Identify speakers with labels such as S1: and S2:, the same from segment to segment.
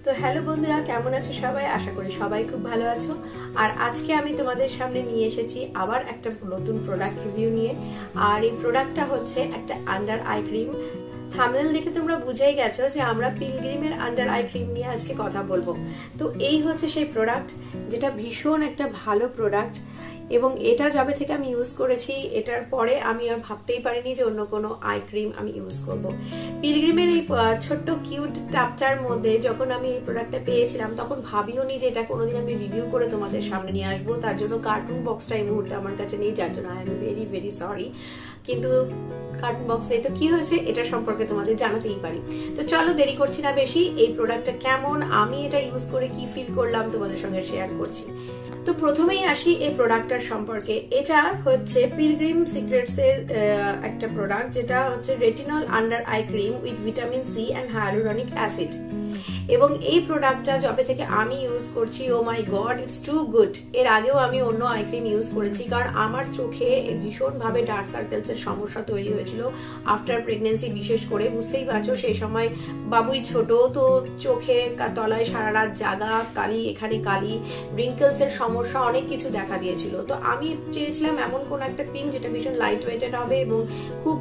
S1: তো হ্যালো বন্ধুরা, কেমন আছো সবাই? আশা করি সবাই খুব ভালো আছো। আর আজকে আমি তোমাদের সামনে নিয়ে এসেছি আবার একটা নতুন প্রোডাক্ট রিভিউ নিয়ে। আর এই প্রোডাক্টটা হচ্ছে একটা আন্ডার আই ক্রিম। থাম্বনেল দেখে তোমরা বুঝেই গেছো যে আমরা পিলগ্রিমের আন্ডার আই ক্রিম নিয়ে আজকে কথা বলবো। তো এই হচ্ছে সেই প্রোডাক্ট, যেটা ভীষণ একটা ভালো প্রোডাক্ট এবং এটা যবে থেকে আমি ইউজ করেছি এটার পরে আমি আর ভাবতেই পারিনি যে অন্য কোনো আই ক্রিম আমি ইউজ করব। পিলগ্রিমের এই ছোট্ট কিউট টাপটার মধ্যে যখন আমি এই প্রোডাক্টটা পেয়েছিলাম তখন ভাবিও নি যে এটা কোনোদিন আমি রিভিউ করে তোমাদের সামনে নিয়ে আসবো। তার জন্য কার্টুন বক্সটা এই মুহূর্তে আমার কাছে নেই, যার জন্য I am very very sorry. কিন্তু কার্টুন বক্স নেই তো কি হয়েছে, এটা সম্পর্কে তোমাদের জানাতেই পারি। তো চলো দেরি করছি না বেশি, এই প্রোডাক্টটা কেমন, আমি এটা ইউজ করে কি ফিল করলাম তোমাদের সঙ্গে শেয়ার করছি। তো প্রথমেই আসি এই প্রোডাক্টটার সম্পর্কে। এটা হচ্ছে পিলগ্রিম সিক্রেটস এর একটা প্রোডাক্ট, যেটা হচ্ছে retinol under eye cream with vitamin C and hyaluronic acid. এবং এই প্রোডাক্টটা যবে থেকে আমি ইউজ করছি, oh my god, it's too good. এর আগেও আমি অন্য আই ক্রিম ইউজ করেছি, কারণ আমার চোখে ভীষণভাবে ডার্ক সার্কেলস এর সমস্যা তৈরি হয়েছিল আফটার প্রেগনেন্সি। বিশেষ করে বুঝতেই পারছো সেই সময় বাবুই ছোট, তো চোখে তলায় সারা রাত জাগা, কালি এখানে কালি, রিঙ্কেলস এর সমস্যা, অনেক কিছু দেখা দিয়েছিল। তো আমি চেয়েছিলাম এমন কোন একটা ক্রিম যেটা ভীষণ লাইট ওয়েটেড হবে এবং খুব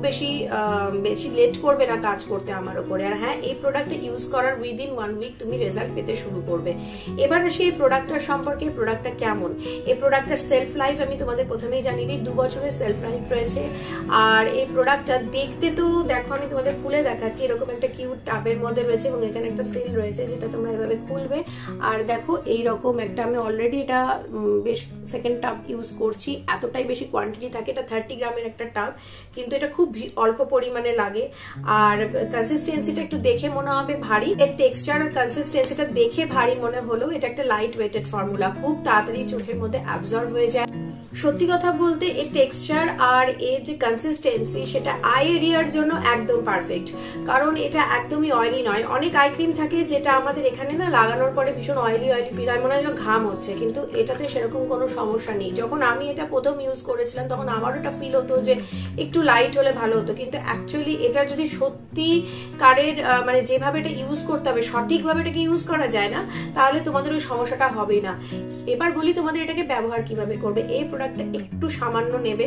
S1: বেশি লেট করবে না কাজ করতে আমার উপরে। আর হ্যাঁ, এই প্রোডাক্টটা ইউজ করার উইদিন 1 উইক তুমি রেজাল্ট পেতে শুরু করবে। এবার আসি এই প্রোডাক্টটার সম্পর্কে। প্রোডাক্টটা কেমন, এই প্রোডাক্টটার সেলফ লাইফ আমি তোমাদের প্রথমেই জানিয়ে দিই, 2 বছরের সেলফ লাইফ রয়েছে। আর এই প্রোডাক্টটা দেখতে তো দেখো, আমি তোমাদের খুলে দেখাচ্ছি, এরকম একটা কিউট টাবের মধ্যে রয়েছে এবং এখানে একটা সিল রয়েছে যেটা তোমরা এভাবে খুলবে। আর দেখো এইরকম একটা, আমি অলরেডি এটা বেশ সেকেন্ড টাব ইউজ করছি, এতটাই বেশি কোয়ান্টিটি থাকে। এটা 30 গ্রামের একটা টাব, কিন্তু এটা খুব অল্প পরিমাণে লাগে। আর কনসিস্টেন্সিটা একটু দেখে মনে হবে ভারী, এর টেক্সচার আর কনসিস্টেন্সিটা দেখে ভারী মনে হলেও এটা একটা লাইট ওয়েটেড ফর্মুলা, খুব তাড়াতাড়ি চোখের মধ্যে অ্যাবজর্ব হয়ে যায়। সত্যি কথা বলতে এর টেক্সচার আর এর যে কনসিস্টেন্সি সেটা আই এরিয়ার জন্য একদম পারফেক্ট, কারণ এটা একদমই অয়েলি নয়। অনেক আই ক্রিম থাকে যেটা আমাদের এখানে না লাগানোর পরে ভীষণ অয়েলি ফিল হয়, মনে হয় ঘাম হচ্ছে, কিন্তু এটাতে সেরকম কোনো সমস্যা নেই। যখন আমি এটা প্রথম ইউজ করেছিলাম তখন আমারও এটা ফিল হতো যে একটু লাইট হলে ভালো হতো, কিন্তু অ্যাকচুয়ালি এটা যদি সত্যিকারের মানে যেভাবে এটা ইউজ করতে হবে সঠিকভাবে এটাকে ইউজ করা যায় না, তাহলে তোমাদের ওই সমস্যাটা হবেই না। এবার বলি তোমাদের এটাকে ব্যবহার কিভাবে করবে। এই প্রোডাক্টটা একটু সামান্য নেবে,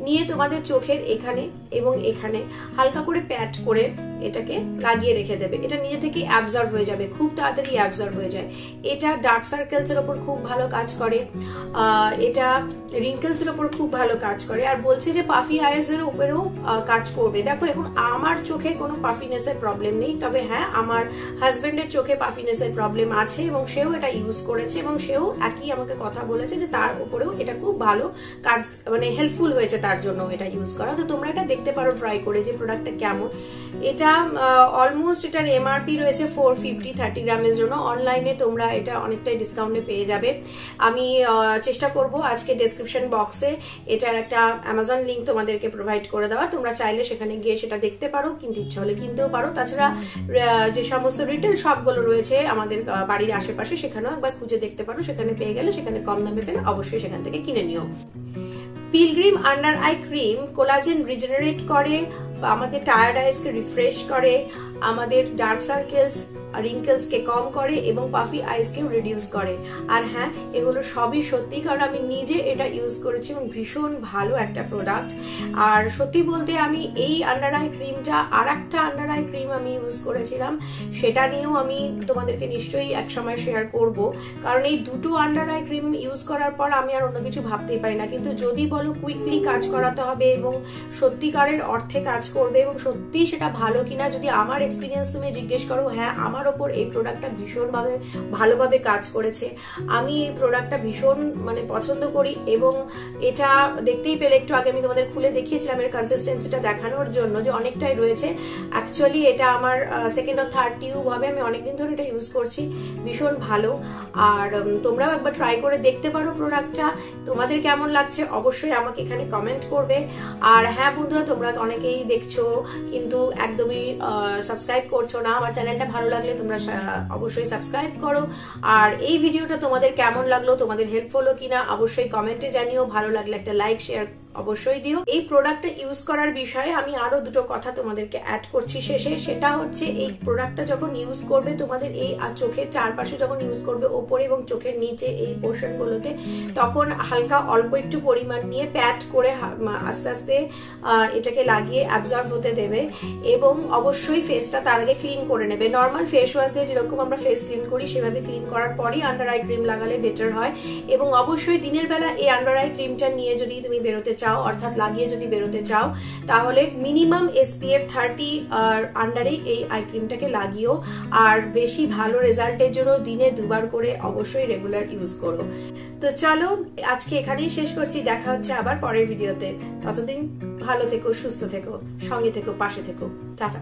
S1: নিয়ে তোমাদের চোখের এখানে এবং এখানে হালকা করে প্যাট করে এটাকে লাগিয়ে রেখে দেবে। এটা নিজে থেকে অ্যাবজর্ব হয়ে যাবে, খুব তাড়াতাড়ি অ্যাবজর্ব হয়ে যায়। এটা ডার্ক সার্কেলস এর উপর খুব ভালো কাজ করে, এটা রিঙ্কেলস এর উপর খুব ভালো কাজ করে। আর বলছে যে পাফি আইস এর উপরেও কাজ করবে। দেখো এখন আমার চোখে কোনো পাফিনেস এর প্রবলেম নেই, তবে হ্যাঁ আমার হাজবেন্ডের চোখে পাফিনেস এর প্রবলেম আছে এবং সেও এটা ইউজ করেছে এবং সেও একই আমাকে কথা বলেছে যে তার উপরেও এটা খুব ভালো কাজ, মানে হেল্পফুল হয়েছে তার জন্য এটা ইউজ করা। তো তোমরা এটা দেখতে পারো ট্রাই করে যে প্রোডাক্টটা কেমন। এটা অলমোস্ট এটার এমআরপি রয়েছে 450 30 গ্রামের জন্য। অনলাইনে তোমরা এটা অনেকটাই ডিসকাউন্টে পেয়ে যাবে। আমি চেষ্টা করব আজকে ডেসক্রিপশন বক্সে এটার একটা অ্যামাজন লিঙ্ক তোমাদেরকে প্রোভাইড করে দেওয়া, তোমরা চাইলে সেখানে গিয়ে সেটা দেখতে পারো, কিনতে ইচ্ছা হলে কিনতেও পারো। তাছাড়া যে সমস্ত রিটেল শপগুলো রয়েছে আমাদের বাড়ির আশেপাশে সেখানেও একবার খুঁজে দেখতে পারো, সেখানে পেয়ে গেলে, সেখানে কম দামে পেলে অবশ্যই সেখান থেকে কিনে নিও। Pilgrim under eye cream collagen regenerate করে, আমাদের টায়ার্ড আইসকে রিফ্রেশ করে, আমাদের ডার্ক সার্কেলস রিঙ্কেলস কে কম করে এবং পাফি আইস কেও রিডিউস করে। আর হ্যাঁ, এগুলো সবই সত্যি, কারণ আমি নিজে এটা ইউজ করেছি এবং ভীষণ ভালো একটা প্রোডাক্ট। আর সত্যি বলতে আমি এই আন্ডার আই ক্রিমটা আর একটা আন্ডার আই ক্রিম আমি ইউজ করেছিলাম, সেটা নিয়েও আমি তোমাদেরকে নিশ্চয়ই এক সময় শেয়ার করব, কারণ এই দুটো আন্ডার আই ক্রিম ইউজ করার পর আমি আর অন্য কিছু ভাবতেই পারি না। কিন্তু যদি বলো কুইকলি কাজ করাতে হবে এবং সত্যিকারের অর্থে কাজ করবে এবং সত্যি সেটা ভালো কিনা, যদি আমার এক্সপিরিয়েন্স তুমি জিজ্ঞেস করো, হ্যাঁ আমার ওপর এই প্রোডাক্টটা ভীষণভাবে ভালোভাবে কাজ করেছে। আমি এই প্রোডাক্টটা ভীষণ মানে পছন্দ করি এবং এটা দেখতেই পেলে একটু আগে আমি তোমাদের খুলে দেখিয়েছিলাম এর কনসিস্টেন্সিটা দেখানোর জন্য যে অনেকটাই রয়েছে। অ্যাকচুয়ালি এটা আমার সেকেন্ড আর থার্ড টিউব হবে, আমি অনেকদিন ধরে এটা ইউজ করছি, ভীষণ ভালো। আর তোমরাও একবার ট্রাই করে দেখতে পারো প্রোডাক্টটা, তোমাদের কেমন লাগছে অবশ্যই আমাকে এখানে কমেন্ট করবে। আর হ্যাঁ বন্ধুরা, তোমরা অনেকেই দেখছো কিন্তু একদমই সাবস্ক্রাইব করছো না। আমার চ্যানেলটা ভালো লাগলে তোমরা অবশ্যই সাবস্ক্রাইব করো। আর এই ভিডিওটা তোমাদের কেমন লাগলো, তোমাদের হেল্পফুল কিনা অবশ্যই কমেন্টে জানিও। ভালো লাগলে একটা লাইক শেয়ার অবশ্যই দিও। এই প্রোডাক্টটা ইউজ করার বিষয়ে আমি আরো দুটো কথা তোমাদেরকে অ্যাড করছি শেষে। সেটা হচ্ছে এই প্রোডাক্টটা যখন ইউজ করবে তোমাদের এই চোখের চারপাশে যখন ইউজ করবে, ওপরে এবং চোখের নিচে এই পোর্শন গুলোতে, তখন হালকা অল্প একটু পরিমাণ নিয়ে প্যাট করে আস্তে আস্তে এটাকে লাগিয়ে অ্যাবজর্ব হতে দেবে এবং অবশ্যই ফেসটা তার আগে ক্লিন করে নেবে। নর্মাল ফেস ওয়াশ দিয়ে যেরকম আমরা ফেস ক্লিন করি সেভাবে ক্লিন করার পরই আন্ডার আই ক্রিম লাগালে বেটার হয়। এবং অবশ্যই দিনের বেলা এই আন্ডার আই ক্রিমটা নিয়ে যদি তুমি বেরোতে চাও, অর্থাৎ লাগিয়ে যদি বেরোতে চাও, তাহলে মিনিমাম SPF 30 আর আন্ডারে এই আই ক্রিমটাকে লাগিও। আর বেশি ভালো রেজাল্টের জন্য দিনে দুবার করে অবশ্যই রেগুলার ইউজ করো। তো চলো আজকে এখানেই শেষ করছি, দেখা হচ্ছে আবার পরের ভিডিওতে। ততদিন ভালো থেকো, সুস্থ থেকো, সঙ্গে থেকো, পাশে থেকো। টাটা।